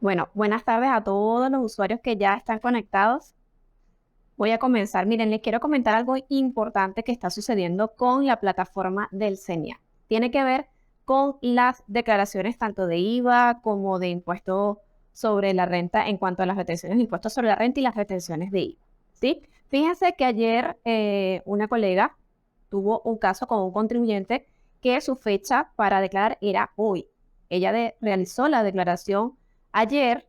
Bueno, buenas tardes a todos los usuarios que ya están conectados. Voy a comenzar. Miren, les quiero comentar algo importante que está sucediendo con la plataforma del CENIA. Tiene que ver con las declaraciones tanto de IVA como de impuestos sobre la renta en cuanto a las retenciones de impuestos sobre la renta y las retenciones de IVA. ¿Sí? Fíjense que ayer una colega tuvo un caso con un contribuyente que su fecha para declarar era hoy. Ella realizó la declaración ayer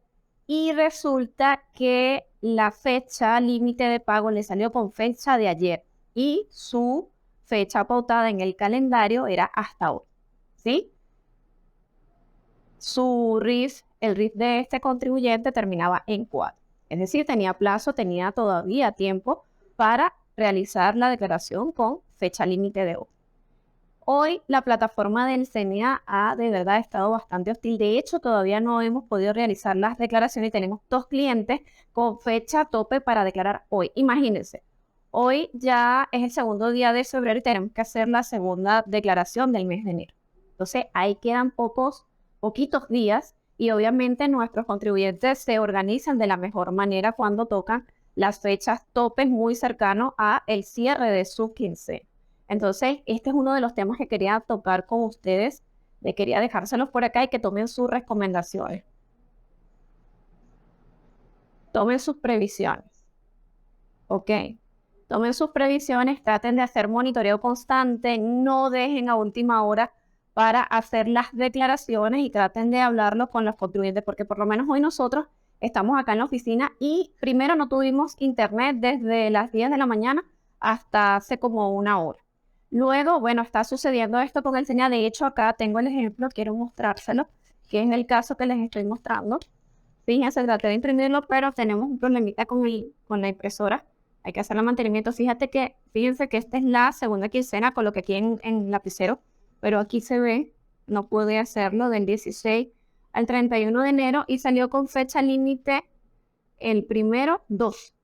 y resulta que la fecha límite de pago le salió con fecha de ayer y su fecha pautada en el calendario era hasta hoy, ¿sí? Su RIF, el RIF de este contribuyente terminaba en 4. Es decir, tenía plazo, tenía todavía tiempo para realizar la declaración con fecha límite de hoy. Hoy la plataforma del CENIA ha de verdad estado bastante hostil. De hecho, todavía no hemos podido realizar las declaraciones y tenemos 2 clientes con fecha tope para declarar hoy. Imagínense, hoy ya es el segundo día de febrero y tenemos que hacer la segunda declaración del mes de enero. Entonces, ahí quedan poquitos días y obviamente nuestros contribuyentes se organizan de la mejor manera cuando tocan las fechas topes muy cercanos a el cierre de su quincena. Entonces, este es uno de los temas que quería tocar con ustedes, quería dejárselos por acá y que tomen sus recomendaciones. Tomen sus previsiones, ¿ok? Tomen sus previsiones, traten de hacer monitoreo constante, no dejen a última hora para hacer las declaraciones y traten de hablarlo con los contribuyentes, porque por lo menos hoy nosotros estamos acá en la oficina y primero no tuvimos internet desde las 10 de la mañana hasta hace como una hora. Luego, bueno, está sucediendo esto con el CENIA. De hecho, acá tengo el ejemplo, quiero mostrárselo, que es el caso que les estoy mostrando. Fíjense, traté de imprimirlo, pero tenemos un problemita con la impresora. Hay que hacer el mantenimiento. Fíjense que esta es la segunda quincena, coloqué aquí en lapicero, pero aquí se ve, no pude hacerlo del 16 al 31 de enero y salió con fecha límite el primero 2.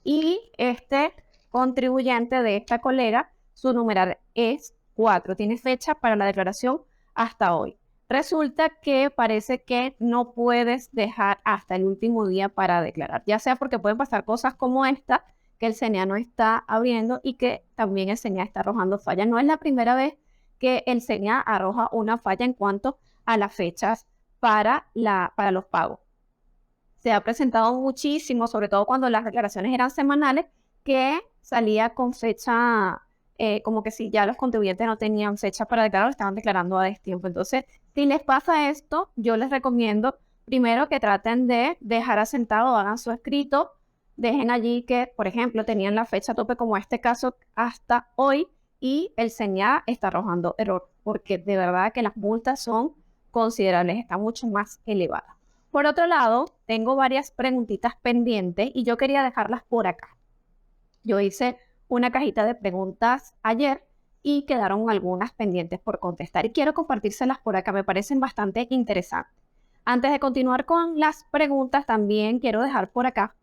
Y este contribuyente de esta colega, su numeral es 4. Tiene fecha para la declaración hasta hoy. Resulta que parece que no puedes dejar hasta el último día para declarar, ya sea porque pueden pasar cosas como esta, que el CENIA no está abriendo y que también el CENIA está arrojando fallas. No es la primera vez que el CENIA arroja una falla en cuanto a las fechas para los pagos. Se ha presentado muchísimo, sobre todo cuando las declaraciones eran semanales, que salía con fecha, como que si ya los contribuyentes no tenían fecha para declarar, estaban declarando a destiempo. Entonces, si les pasa esto, yo les recomiendo primero que traten de dejar asentado, hagan su escrito, dejen allí que, por ejemplo, tenían la fecha tope como este caso hasta hoy y el CENIA está arrojando error, porque de verdad que las multas son considerables, están mucho más elevadas. Por otro lado, tengo varias preguntitas pendientes y yo quería dejarlas por acá. Yo hice una cajita de preguntas ayer y quedaron algunas pendientes por contestar y quiero compartírselas por acá, me parecen bastante interesantes. Antes de continuar con las preguntas, también quiero dejar por acá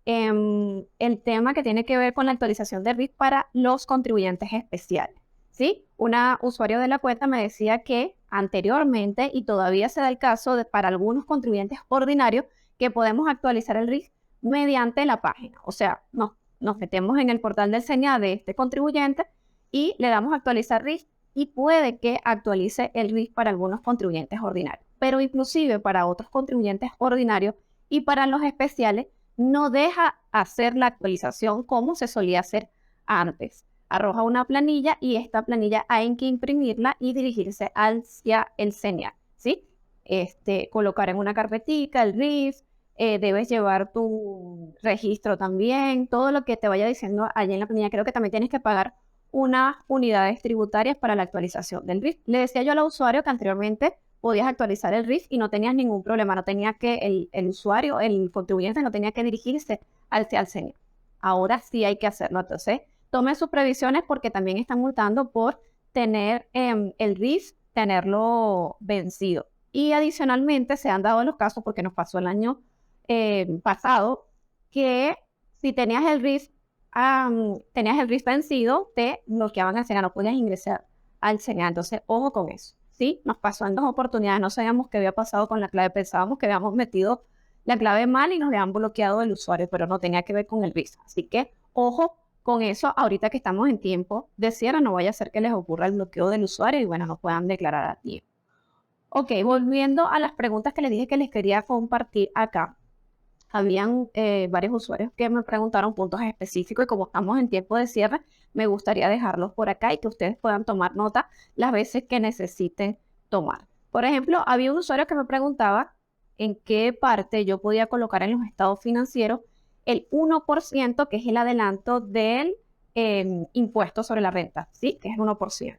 el tema que tiene que ver con la actualización de RIF para los contribuyentes especiales. ¿Sí? Una usuario de la cuenta me decía que anteriormente, y todavía se da el caso para algunos contribuyentes ordinarios, que podemos actualizar el RIF mediante la página. O sea, nos metemos en el portal del CENIA de este contribuyente y le damos a actualizar RIF y puede que actualice el RIF para algunos contribuyentes ordinarios. Pero inclusive para otros contribuyentes ordinarios y para los especiales, no deja hacer la actualización como se solía hacer antes. Arroja una planilla y esta planilla hay que imprimirla y dirigirse hacia el CENIA, ¿sí? Colocar en una carpetica el RIF, debes llevar tu registro también, todo lo que te vaya diciendo allí en la planilla. Creo que también tienes que pagar unas unidades tributarias para la actualización del RIF. Le decía yo al usuario que anteriormente podías actualizar el RIF y no tenías ningún problema, no tenía que, el usuario, el contribuyente no tenía que dirigirse al CENIA. Ahora sí hay que hacerlo. Entonces, tome sus previsiones porque también están multando por tener el RIF, tenerlo vencido. Y adicionalmente se han dado los casos, porque nos pasó el año pasado, que si tenías el RIF vencido, te bloqueaban al CENIA, no podías ingresar al CENIA. Entonces, ojo con eso. ¿sí? Nos pasó en 2 oportunidades, no sabíamos qué había pasado con la clave, pensábamos que habíamos metido la clave mal y nos habían bloqueado el usuario, pero no tenía que ver con el Visa. Así que, ojo con eso, ahorita que estamos en tiempo de cierre, no vaya a ser que les ocurra el bloqueo del usuario y bueno, no puedan declarar a tiempo. Ok, volviendo a las preguntas que les dije que les quería compartir acá. Habían varios usuarios que me preguntaron puntos específicos y como estamos en tiempo de cierre, me gustaría dejarlos por acá y que ustedes puedan tomar nota las veces que necesiten tomar. Por ejemplo, había un usuario que me preguntaba en qué parte yo podía colocar en los estados financieros el 1%, que es el adelanto del impuesto sobre la renta, ¿sí? Que es el 1%.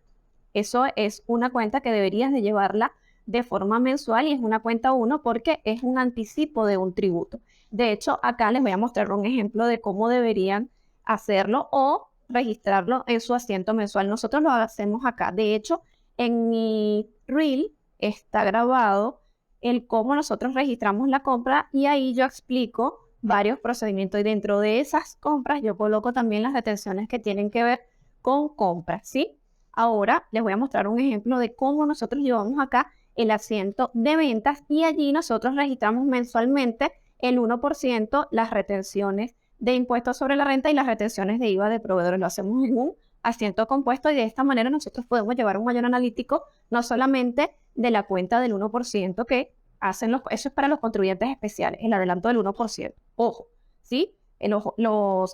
Eso es una cuenta que deberías de llevarla de forma mensual y es una cuenta 1 porque es un anticipo de un tributo. De hecho, acá les voy a mostrar un ejemplo de cómo deberían hacerlo o registrarlo en su asiento mensual. Nosotros lo hacemos acá. De hecho, en mi reel está grabado el cómo nosotros registramos la compra y ahí yo explico varios procedimientos y dentro de esas compras yo coloco también las retenciones que tienen que ver con compras, ¿sí? Ahora les voy a mostrar un ejemplo de cómo nosotros llevamos acá el asiento de ventas y allí nosotros registramos mensualmente el 1%, las retenciones de impuestos sobre la renta y las retenciones de IVA de proveedores. Lo hacemos en un asiento compuesto y de esta manera nosotros podemos llevar un mayor analítico no solamente de la cuenta del 1% que hacen eso es para los contribuyentes especiales, el adelanto del 1%. Ojo, ¿sí?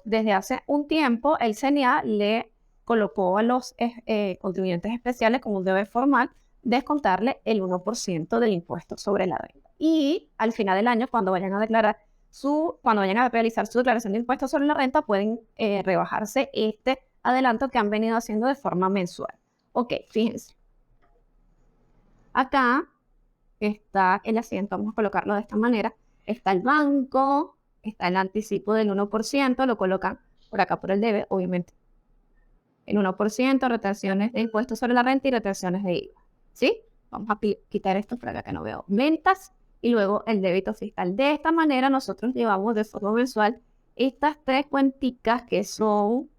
Desde hace un tiempo el CNA le colocó a los contribuyentes especiales como un deber formal descontarle el 1% del impuesto sobre la renta. Y al final del año, cuando vayan a realizar su declaración de impuestos sobre la renta, pueden rebajarse este adelanto que han venido haciendo de forma mensual. Ok, fíjense. Acá está el asiento, vamos a colocarlo de esta manera. Está el banco, está el anticipo del 1%, lo colocan por acá por el debe, obviamente. El 1%, retenciones de impuestos sobre la renta y retenciones de IVA. ¿Sí? Vamos a quitar esto para acá que no veo. Ventas y luego el débito fiscal. De esta manera nosotros llevamos de forma mensual estas 3 cuenticas que son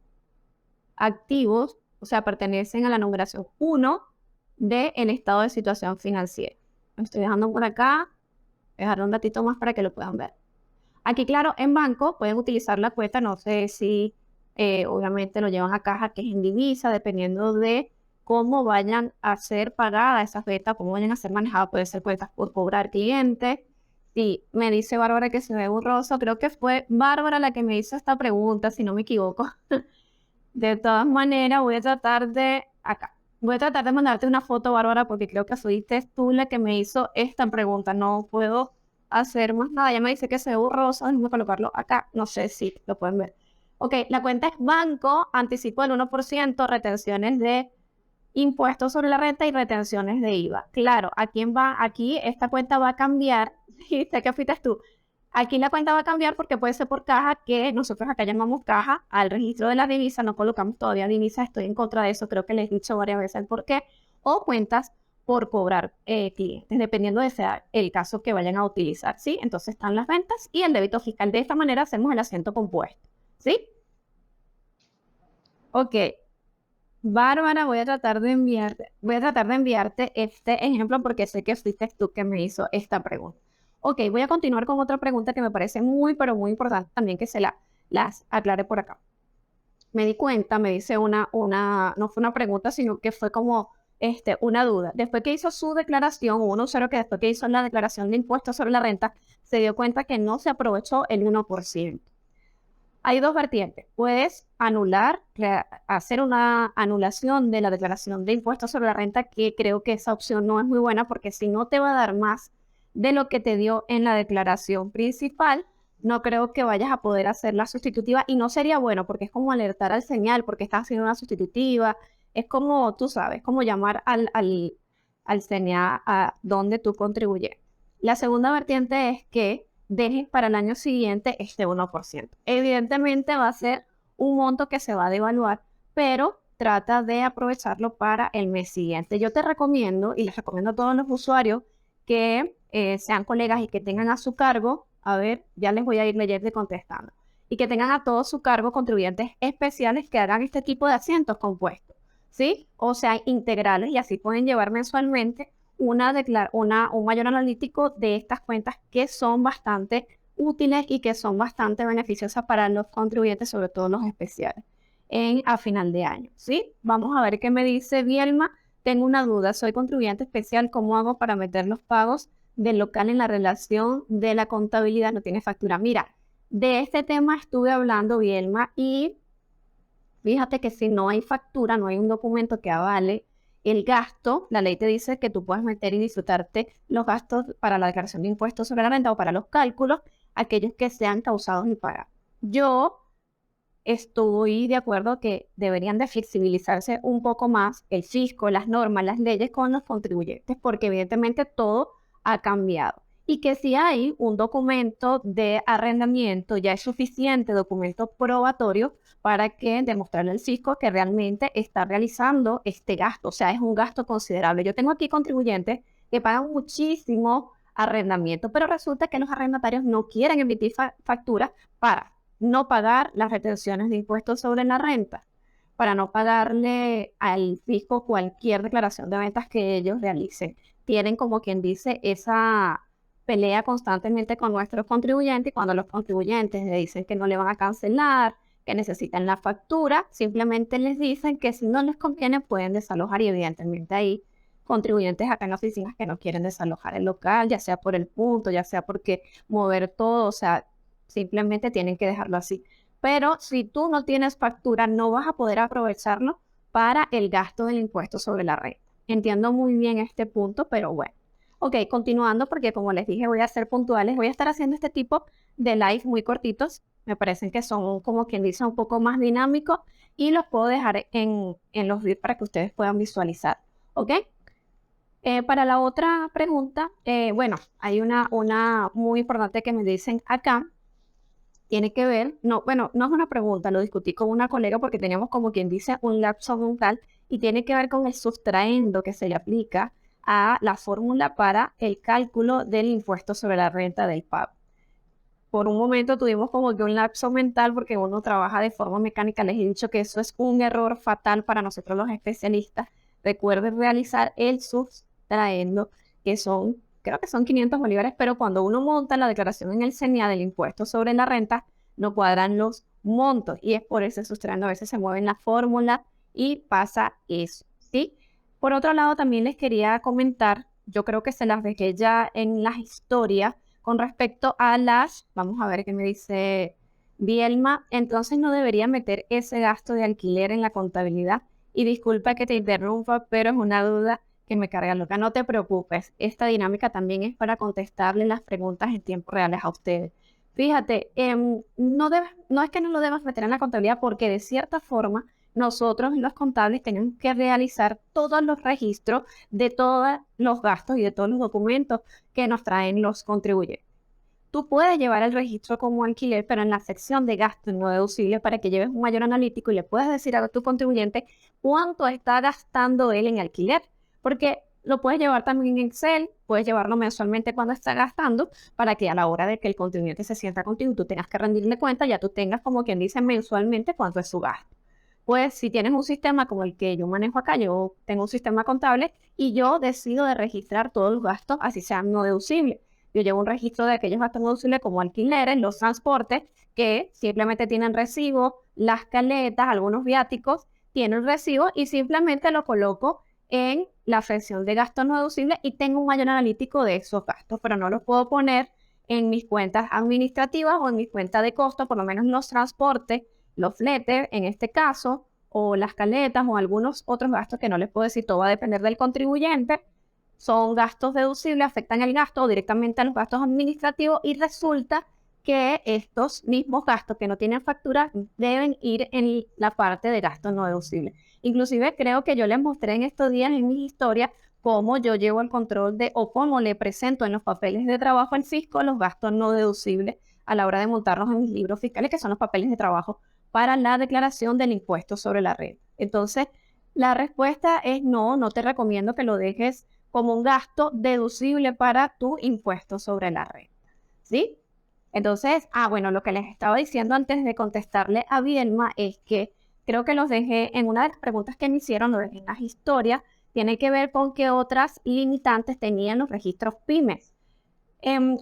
activos, o sea, pertenecen a la numeración 1 del estado de situación financiera. Lo estoy dejando por acá. Dejar un ratito más para que lo puedan ver. Aquí, claro, en banco pueden utilizar la cuenta, no sé si obviamente lo llevan a caja que es en divisa, dependiendo de cómo vayan a ser pagadas esas ventas, cómo vayan a ser manejadas, puede ser cuentas por cobrar clientes. Sí, me dice Bárbara que se ve borroso, creo que fue Bárbara la que me hizo esta pregunta, si no me equivoco. De todas maneras, voy a tratar de mandarte una foto, Bárbara, porque creo que fuiste tú la que me hizo esta pregunta. No puedo hacer más nada. Ya me dice que se ve borroso. Voy a colocarlo acá. No sé si lo pueden ver. Ok, la cuenta es banco, anticipo del 1%, retenciones de impuestos sobre la renta y retenciones de IVA. Claro, aquí esta cuenta va a cambiar. Dijiste que fuiste tú. Aquí la cuenta va a cambiar porque puede ser por caja, que nosotros acá llamamos caja al registro de la divisa, no colocamos todavía divisa, estoy en contra de eso, creo que les he dicho varias veces el por qué, o cuentas por cobrar clientes, dependiendo de sea el caso que vayan a utilizar, ¿sí? Entonces están las ventas y el débito fiscal. De esta manera hacemos el asiento compuesto, ¿sí? Ok. Bárbara, voy a tratar de enviarte este ejemplo porque sé que fuiste tú que me hizo esta pregunta. Ok, voy a continuar con otra pregunta que me parece muy, pero muy importante también que las aclare por acá. Me di cuenta, me dice no fue una pregunta, sino que fue como una duda. Después que hizo su declaración, hubo un usuario que después que hizo la declaración de impuestos sobre la renta, se dio cuenta que no se aprovechó el 1%. Hay 2 vertientes. Puedes hacer una anulación de la declaración de impuestos sobre la renta, que creo que esa opción no es muy buena porque si no te va a dar más de lo que te dio en la declaración principal, no creo que vayas a poder hacer la sustitutiva y no sería bueno porque es como alertar al señal porque estás haciendo una sustitutiva. Es como, tú sabes, como llamar al CNA a donde tú contribuyes. La segunda vertiente es que dejes para el año siguiente este 1%. Evidentemente va a ser un monto que se va a devaluar, pero trata de aprovecharlo para el mes siguiente. Yo te recomiendo, y les recomiendo a todos los usuarios que sean colegas y que tengan a su cargo, a ver, ya les voy a ir leyendo y contestando, y que tengan a todo su cargo contribuyentes especiales que hagan este tipo de asientos compuestos. ¿sí? O sea, integrales, y así pueden llevar mensualmente un mayor analítico de estas cuentas que son bastante útiles y que son bastante beneficiosas para los contribuyentes, sobre todo los especiales, a final de año, ¿sí? Vamos a ver qué me dice Bielma. Tengo una duda, soy contribuyente especial, ¿cómo hago para meter los pagos del local en la relación de la contabilidad? No tiene factura. Mira, de este tema estuve hablando, Bielma, y fíjate que si no hay factura, no hay un documento que avale el gasto, la ley te dice que tú puedes meter y disfrutarte los gastos para la declaración de impuestos sobre la renta o para los cálculos, aquellos que sean causados y pagados. Yo estoy de acuerdo que deberían de flexibilizarse un poco más el fisco, las normas, las leyes con los contribuyentes, porque evidentemente todo ha cambiado. Y que si hay un documento de arrendamiento, ya es suficiente documento probatorio para que demostrarle al fisco que realmente está realizando este gasto. O sea, es un gasto considerable. Yo tengo aquí contribuyentes que pagan muchísimo arrendamiento, pero resulta que los arrendatarios no quieren emitir facturas para no pagar las retenciones de impuestos sobre la renta, para no pagarle al fisco cualquier declaración de ventas que ellos realicen. Tienen, como quien dice, esa pelea constantemente con nuestros contribuyentes, y cuando los contribuyentes le dicen que no le van a cancelar, que necesitan la factura, simplemente les dicen que si no les conviene pueden desalojar, y evidentemente ahí contribuyentes acá en oficinas que no quieren desalojar el local, ya sea por el punto, ya sea porque mover todo, o sea, simplemente tienen que dejarlo así. Pero si tú no tienes factura, no vas a poder aprovecharlo para el gasto del impuesto sobre la renta. Entiendo muy bien este punto, pero bueno. Ok, continuando, porque como les dije, voy a ser puntuales. Voy a estar haciendo este tipo de live muy cortitos. Me parecen que son, como quien dice, un poco más dinámicos y los puedo dejar en los vídeos para que ustedes puedan visualizar. ¿Ok? Para la otra pregunta, bueno, hay una muy importante que me dicen acá. Tiene que ver, no, bueno, no es una pregunta, lo discutí con una colega porque teníamos, como quien dice, un lapso mental, y tiene que ver con el sustraendo que se le aplica a la fórmula para el cálculo del impuesto sobre la renta del pago. Por un momento tuvimos como que un lapso mental porque uno trabaja de forma mecánica. Les he dicho que eso es un error fatal para nosotros los especialistas. Recuerden realizar el sustraendo, que son, creo que son 500 bolívares, pero cuando uno monta la declaración en el CENIA del impuesto sobre la renta, no cuadran los montos, y es por ese sustraendo. A veces se mueven las fórmulas y pasa eso, ¿sí? Por otro lado, también les quería comentar, yo creo que se las dejé ya en las historias, con respecto a vamos a ver qué me dice Bielma. Entonces no debería meter ese gasto de alquiler en la contabilidad. Y disculpa que te interrumpa, pero es una duda que me carga loca. No te preocupes, esta dinámica también es para contestarle las preguntas en tiempo reales a ustedes. Fíjate, no es que no lo debas meter en la contabilidad, porque de cierta forma nosotros los contables tenemos que realizar todos los registros de todos los gastos y de todos los documentos que nos traen los contribuyentes. Tú puedes llevar el registro como alquiler, pero en la sección de gastos no deducibles, para que lleves un mayor analítico y le puedas decir a tu contribuyente cuánto está gastando él en alquiler. Porque lo puedes llevar también en Excel, puedes llevarlo mensualmente cuando está gastando, para que a la hora de que el contribuyente se sienta contigo, tú tengas que rendirle cuenta, ya tú tengas, como quien dice, mensualmente cuánto es su gasto. Pues si tienes un sistema como el que yo manejo acá, yo tengo un sistema contable y yo decido de registrar todos los gastos, así sean no deducibles. Yo llevo un registro de aquellos gastos no deducibles como alquileres, los transportes, que simplemente tienen recibo, las caletas, algunos viáticos, tienen recibo, y simplemente lo coloco en la sección de gastos no deducibles y tengo un mayor analítico de esos gastos, pero no los puedo poner en mis cuentas administrativas o en mis cuentas de costo, por lo menos los transportes, los fletes en este caso, o las caletas o algunos otros gastos que no les puedo decir, todo va a depender del contribuyente. Son gastos deducibles, afectan el gasto o directamente a los gastos administrativos, y resulta que estos mismos gastos que no tienen factura deben ir en la parte de gastos no deducibles. Inclusive creo que yo les mostré en estos días en mi historia cómo yo llevo el control de, o cómo le presento en los papeles de trabajo al fisco los gastos no deducibles a la hora de montarlos en mis libros fiscales, que son los papeles de trabajo para la declaración del impuesto sobre la renta. Entonces, la respuesta es no, no te recomiendo que lo dejes como un gasto deducible para tu impuesto sobre la renta, ¿sí? Entonces, bueno, lo que les estaba diciendo antes de contestarle a Bielma es que creo que los dejé en una de las preguntas que me hicieron, lo dejé en las historias, tiene que ver con qué otras limitantes tenían los registros pymes.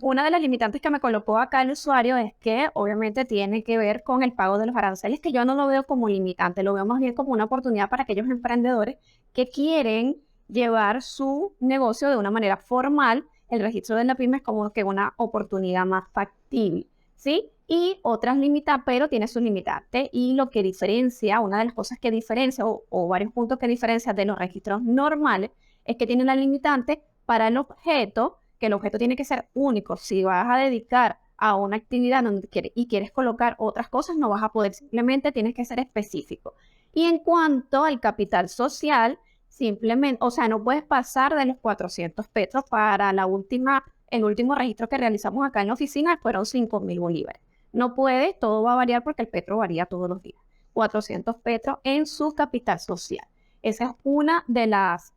Una de las limitantes que me colocó acá el usuario es que obviamente tiene que ver con el pago de los aranceles, que yo no lo veo como limitante, lo veo más bien como una oportunidad para aquellos emprendedores que quieren llevar su negocio de una manera formal. El registro de la pyme es como que una oportunidad más factible, ¿sí? Y otras limitantes, pero tiene sus limitantes. Y lo que diferencia, una de las cosas que diferencia, o varios puntos que diferencia de los registros normales, es que tiene la limitante para el objeto, que el objeto tiene que ser único. Si vas a dedicar a una actividad donde quieres colocar otras cosas, no vas a poder, simplemente tienes que ser específico. Y en cuanto al capital social, simplemente, o sea, no puedes pasar de los 400 petros. Para el último registro que realizamos acá en la oficina fueron 5.000 bolívares. No puedes, todo va a variar porque el petro varía todos los días. 400 petros en su capital social. Esa es una de las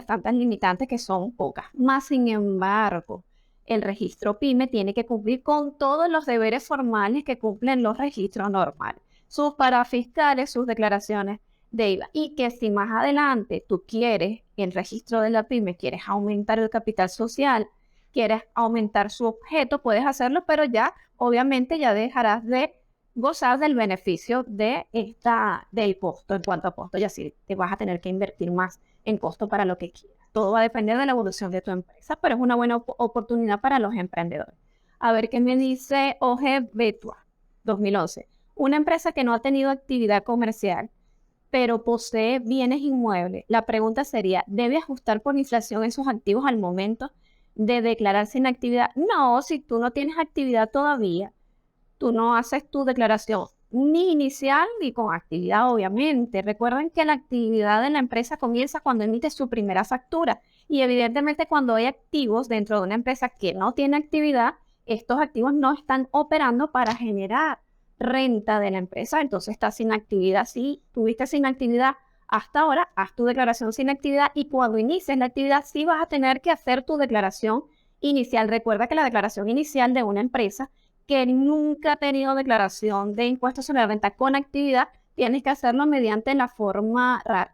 tantas limitantes, que son pocas. Más sin embargo, el registro PYME tiene que cumplir con todos los deberes formales que cumplen los registros normales. Sus parafiscales, sus declaraciones de IVA. Y que si más adelante tú quieres, en el registro de la PYME, quieres aumentar el capital social, quieres aumentar su objeto, puedes hacerlo, pero ya, obviamente, ya dejarás de gozar del beneficio del costo. En cuanto a costo, ya sí te vas a tener que invertir más en costo para lo que quieras. Todo va a depender de la evolución de tu empresa, pero es una buena oportunidad para los emprendedores. A ver qué me dice OG Betua 2011. Una empresa que no ha tenido actividad comercial, pero posee bienes inmuebles. La pregunta sería, ¿debe ajustar por inflación esos activos al momento de declararse inactividad? No, si tú no tienes actividad todavía, tú no haces tu declaración ni inicial ni con actividad, obviamente. Recuerden que la actividad de la empresa comienza cuando emite su primera factura. Y evidentemente, cuando hay activos dentro de una empresa que no tiene actividad, estos activos no están operando para generar renta de la empresa, entonces está sin actividad. Si tuviste sin actividad hasta ahora, haz tu declaración sin actividad, y cuando inicies la actividad sí vas a tener que hacer tu declaración inicial. Recuerda que la declaración inicial de una empresa que nunca ha tenido declaración de impuestos sobre la renta con actividad, tienes que hacerlo mediante la forma RAR.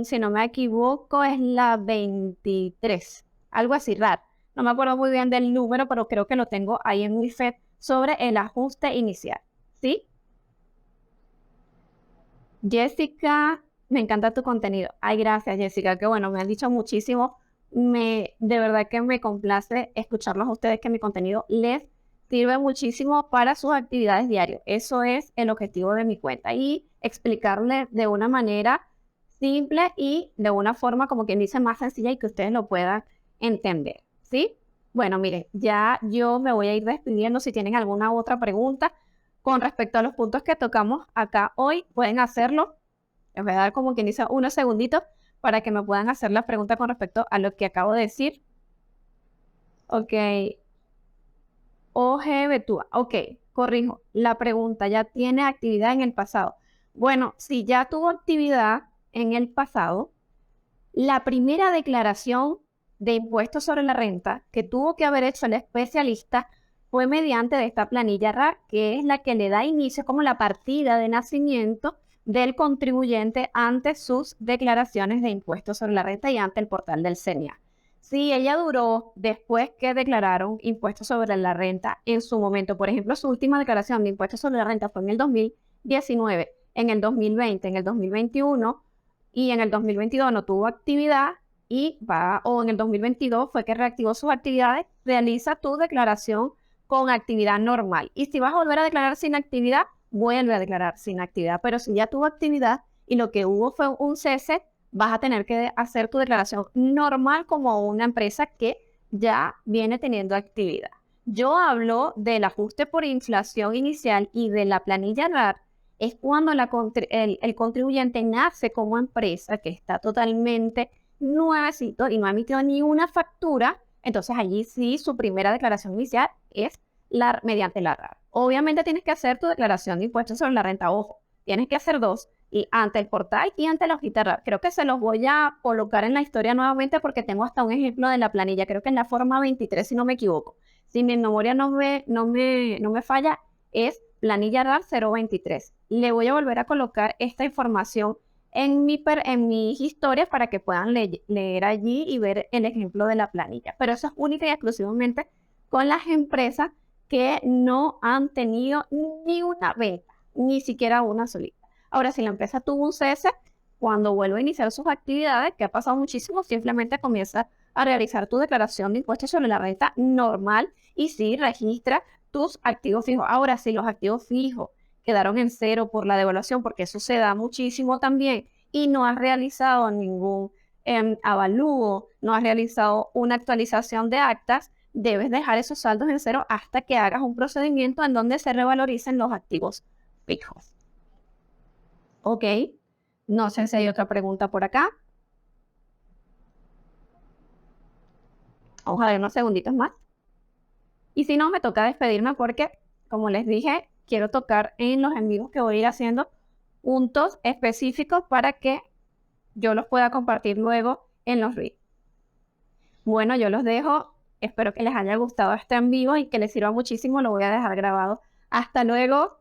Si no me equivoco, es la 23, algo así, RAR. No me acuerdo muy bien del número, pero creo que lo tengo ahí en WIFED, sobre el ajuste inicial, ¿sí? Jessica, me encanta tu contenido. Ay, gracias, Jessica, que bueno, me han dicho muchísimo. De verdad que me complace escucharlos a ustedes, que mi contenido les sirve muchísimo para sus actividades diarias. Eso es el objetivo de mi cuenta, y explicarles de una manera simple y de una forma, como quien dice, más sencilla, y que ustedes lo puedan entender, ¿sí? Bueno, miren, ya yo me voy a ir despidiendo. Si tienen alguna otra pregunta con respecto a los puntos que tocamos acá hoy, pueden hacerlo. Les voy a dar, como quien dice, unos segunditos para que me puedan hacer la pregunta con respecto a lo que acabo de decir. Ok. OG Betúa. Ok, corrijo. La pregunta, ¿ya tiene actividad en el pasado? Bueno, si ya tuvo actividad en el pasado, la primera declaración de impuestos sobre la renta que tuvo que haber hecho el especialista fue mediante de esta planilla RAR, que es la que le da inicio como la partida de nacimiento del contribuyente ante sus declaraciones de impuestos sobre la renta y ante el portal del CENIA. Si ella duró después que declararon impuestos sobre la renta en su momento, por ejemplo, su última declaración de impuestos sobre la renta fue en el 2019, en el 2020, en el 2021 y en el 2022 no tuvo actividad, o en el 2022 fue que reactivó sus actividades, realiza tu declaración con actividad normal. Y si vas a volver a declarar sin actividad, vuelve a declarar sin actividad. Pero si ya tuvo actividad y lo que hubo fue un cese, vas a tener que hacer tu declaración normal como una empresa que ya viene teniendo actividad. Yo hablo del ajuste por inflación inicial y de la planilla RAR. Es cuando el contribuyente nace como empresa, que está totalmente nuevecito y no ha emitido ni una factura. Entonces allí sí su primera declaración inicial es mediante la RAR. Obviamente tienes que hacer tu declaración de impuestos sobre la renta. Ojo, tienes que hacer dos, y ante el portal y ante la hojita RAR. Creo que se los voy a colocar en la historia nuevamente, porque tengo hasta un ejemplo de la planilla. Creo que en la forma 23, si no me equivoco. Si mi memoria no me falla, es planilla RAR 023. Le voy a volver a colocar esta información en mis historias para que puedan leer allí y ver el ejemplo de la planilla. Pero eso es única y exclusivamente con las empresas que no han tenido ni una venta, ni siquiera una solita. Ahora, si la empresa tuvo un cese, cuando vuelve a iniciar sus actividades, que ha pasado muchísimo, simplemente comienza a realizar tu declaración de impuestos sobre la renta normal y sí registra tus activos fijos. Ahora, si los activos fijos quedaron en cero por la devaluación, porque eso se da muchísimo también, y no has realizado ningún avalúo, no has realizado una actualización de actas, debes dejar esos saldos en cero hasta que hagas un procedimiento en donde se revaloricen los activos fijos. ¿Ok? No sé si hay otra pregunta por acá. Vamos a ver unos segunditos más. Y si no, me toca despedirme porque, como les dije, quiero tocar en los envíos que voy a ir haciendo puntos específicos para que yo los pueda compartir luego en los reels. Bueno, yo los dejo. Espero que les haya gustado este en vivo y que les sirva muchísimo. Lo voy a dejar grabado. Hasta luego.